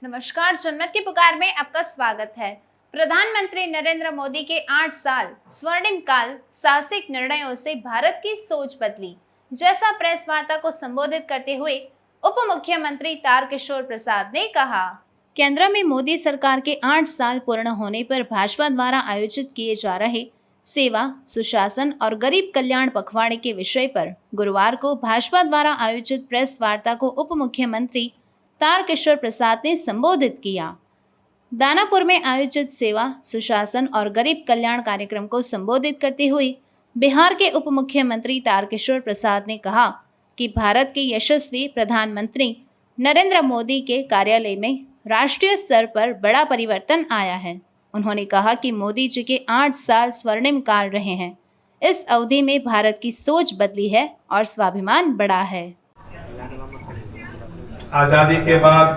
नमस्कार, जन्नत की पुकार में आपका स्वागत है। प्रधानमंत्री नरेंद्र मोदी के 8 साल स्वर्णिम काल साहसिक निर्णयों से भारत की सोच बदली, जैसा प्रेस वार्ता को संबोधित करते हुए उप मुख्यमंत्री तारकिशोर प्रसाद ने कहा। केंद्र में मोदी सरकार के 8 साल पूर्ण होने पर भाजपा द्वारा आयोजित किए जा रहे सेवा, सुशासन और गरीब कल्याण पखवाड़े के विषय पर गुरुवार को भाजपा द्वारा आयोजित प्रेस वार्ता को उप मुख्यमंत्री तारकिशोर प्रसाद ने संबोधित किया। दानापुर में आयोजित सेवा, सुशासन और गरीब कल्याण कार्यक्रम को संबोधित करते हुए बिहार के उप मुख्यमंत्री तारकिशोर प्रसाद ने कहा कि भारत के यशस्वी प्रधानमंत्री नरेंद्र मोदी के कार्यालय में राष्ट्रीय स्तर पर बड़ा परिवर्तन आया है। उन्होंने कहा कि मोदी जी के 8 साल स्वर्णिम काल रहे हैं। इस अवधि में भारत की सोच बदली है और स्वाभिमान बढ़ा है। आजादी के बाद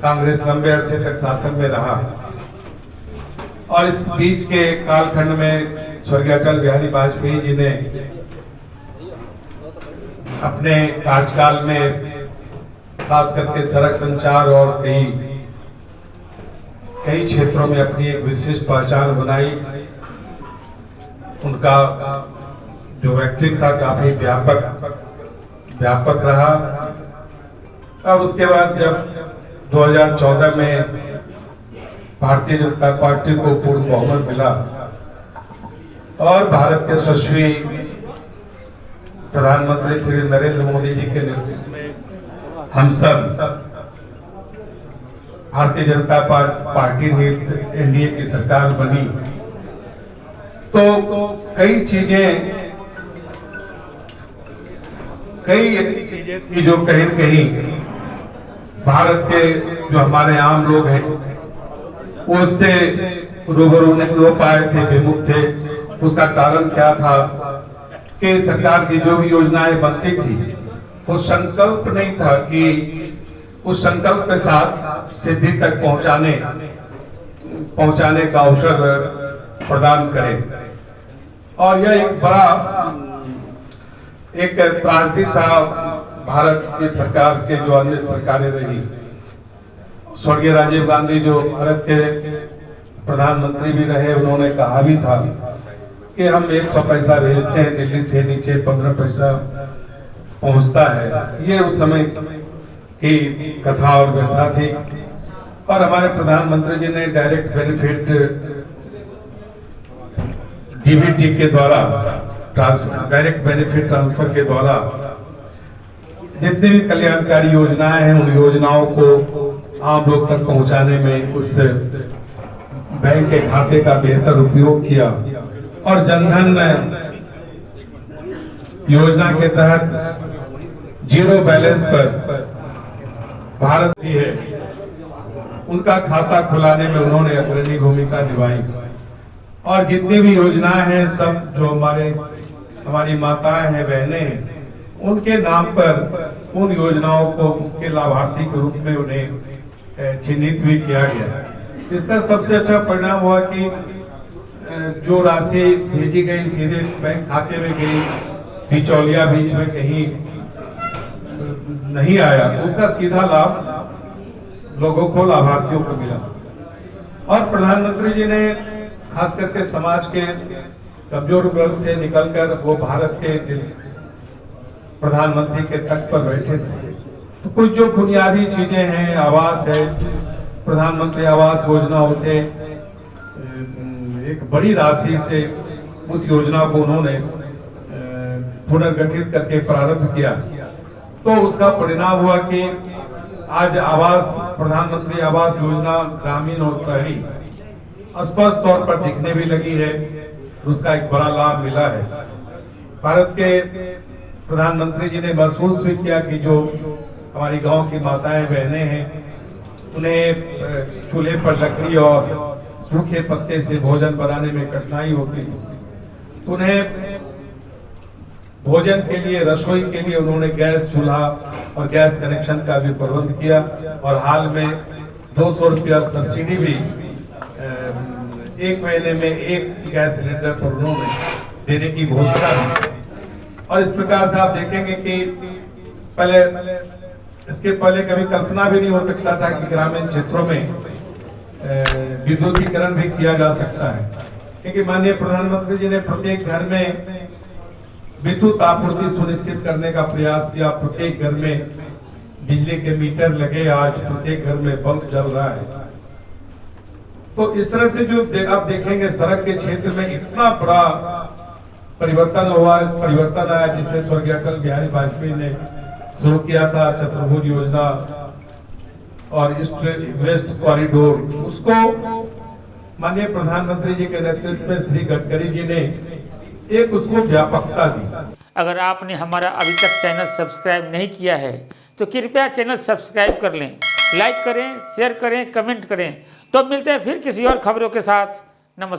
कांग्रेस लंबे अरसे तक शासन में रहा और इस बीच के कालखंड में स्वर्गीय अटल बिहारी वाजपेयी जी ने अपने कार्यकाल में खास करके सड़क संचार और कई क्षेत्रों में अपनी एक विशिष्ट पहचान बनाई। उनका जो व्यक्तित्व था काफी व्यापक रहा। अब उसके बाद जब 2014 में भारतीय जनता पार्टी को पूर्ण बहुमत मिला और भारत के यशस्वी प्रधानमंत्री श्री नरेंद्र मोदी जी के नेतृत्व में हम सब भारतीय जनता पार्टी ने एनडीए की सरकार बनी, तो कई ऐसी चीजें थी जो कहीं न कहीं भारत के जो हमारे आम लोग हैं उससे रूबरू नहीं हो पाए थे, विमुख थे। उसका कारण क्या था कि सरकार की जो भी योजनाएं बनती थी वो संकल्प नहीं था कि उस संकल्प के साथ सिद्धि तक पहुंचाने का अवसर प्रदान करे। और यह एक बड़ा एक त्रासदी था भारत की सरकार के जो अन्य सरकारें रही। स्वर्गीय राजीव गांधी जो भारत के प्रधानमंत्री भी रहे, उन्होंने कहा भी था कि हम 100 पैसा भेजते हैं दिल्ली से, नीचे 15 पैसा पहुंचता है। ये उस समय की कथा और व्यथा थी। और हमारे प्रधानमंत्री जी ने डायरेक्ट बेनिफिट डीबीटी के द्वारा, डायरेक्ट बेनिफिट ट्रांसफर के द्वारा जितनी भी कल्याणकारी योजनाएं हैं उन योजनाओं को आम लोग तक पहुंचाने में उस बैंक के खाते का बेहतर उपयोग किया। और जनधन योजना के तहत जीरो बैलेंस पर भारत भी है, उनका खाता खुलाने में उन्होंने अग्रणी भूमिका निभाई। और जितनी भी योजनाएं हैं सब जो हमारी माताएं हैं, बहनें हैं, उनके नाम पर उन योजनाओं को के लाभार्थी के रूप में उन्हें चिन्हित भी किया गया। इसका सबसे अच्छा परिणाम हुआ कि जो राशि भेजी गई सीधे बैंक खाते में गई, बिचौलिया बीच में कहीं नहीं आया, उसका सीधा लाभ लोगों को, लाभार्थियों को मिला। और प्रधानमंत्री जी ने खास करके समाज के कमजोर वर्ग से निकलकर वो भारत के प्रधानमंत्री के तख्त पर बैठे थे। तो कुछ जो बुनियादी चीजें हैं, आवास है, प्रधानमंत्री आवास योजना, उसे एक बड़ी राशि से उस योजना को उन्होंने पुनर्गठित करके प्रारंभ किया। तो उसका परिणाम हुआ कि आज प्रधानमंत्री आवास योजना ग्रामीण और शहरी स्पष्ट तौर पर दिखने भी लगी है। उसका एक बड़ा लाभ मिला है। भारत के प्रधानमंत्री जी ने महसूस भी किया कि जो हमारी गांव की माताएं बहनें हैं, उन्हें चूल्हे पर लकड़ी और सूखे पत्ते से भोजन बनाने में कठिनाई होती थी। तो उन्हें भोजन के लिए, रसोई के लिए उन्होंने गैस चूल्हा और गैस कनेक्शन का भी प्रबंध किया। और हाल में 200 रुपया सब्सिडी भी 1 महीने में 1 गैस सिलेंडर पर उन्होंने देने की घोषणा की। और इस प्रकार से आप देखेंगे कि पहले इसके पहले कभी कल्पना भी नहीं हो सकता था कि ग्रामीण क्षेत्रों में विद्युतीकरण भी किया जा सकता है, क्योंकि माननीय प्रधानमंत्री जी ने प्रत्येक घर में विद्युत आपूर्ति सुनिश्चित करने का प्रयास किया। प्रत्येक घर में बिजली के मीटर लगे, आज प्रत्येक घर में बल्ब जल रहा है। तो इस तरह से जो आप देखेंगे सड़क के क्षेत्र में इतना बड़ा परिवर्तन आया, जिसे स्वर्गीय अटल बिहारी वाजपेयी ने शुरू किया था, चतुर्भुज योजना और ईस्ट वेस्ट कॉरिडोर, उसको माननीय प्रधानमंत्री जी के नेतृत्व में श्री गडकरी जी ने एक उसको व्यापकता दी। अगर आपने हमारा अभी तक चैनल सब्सक्राइब नहीं किया है तो कृपया चैनल सब्सक्राइब कर लें, लाइक करें, शेयर करें, कमेंट करें। तो मिलते हैं फिर किसी और खबरों के साथ। नमस्कार।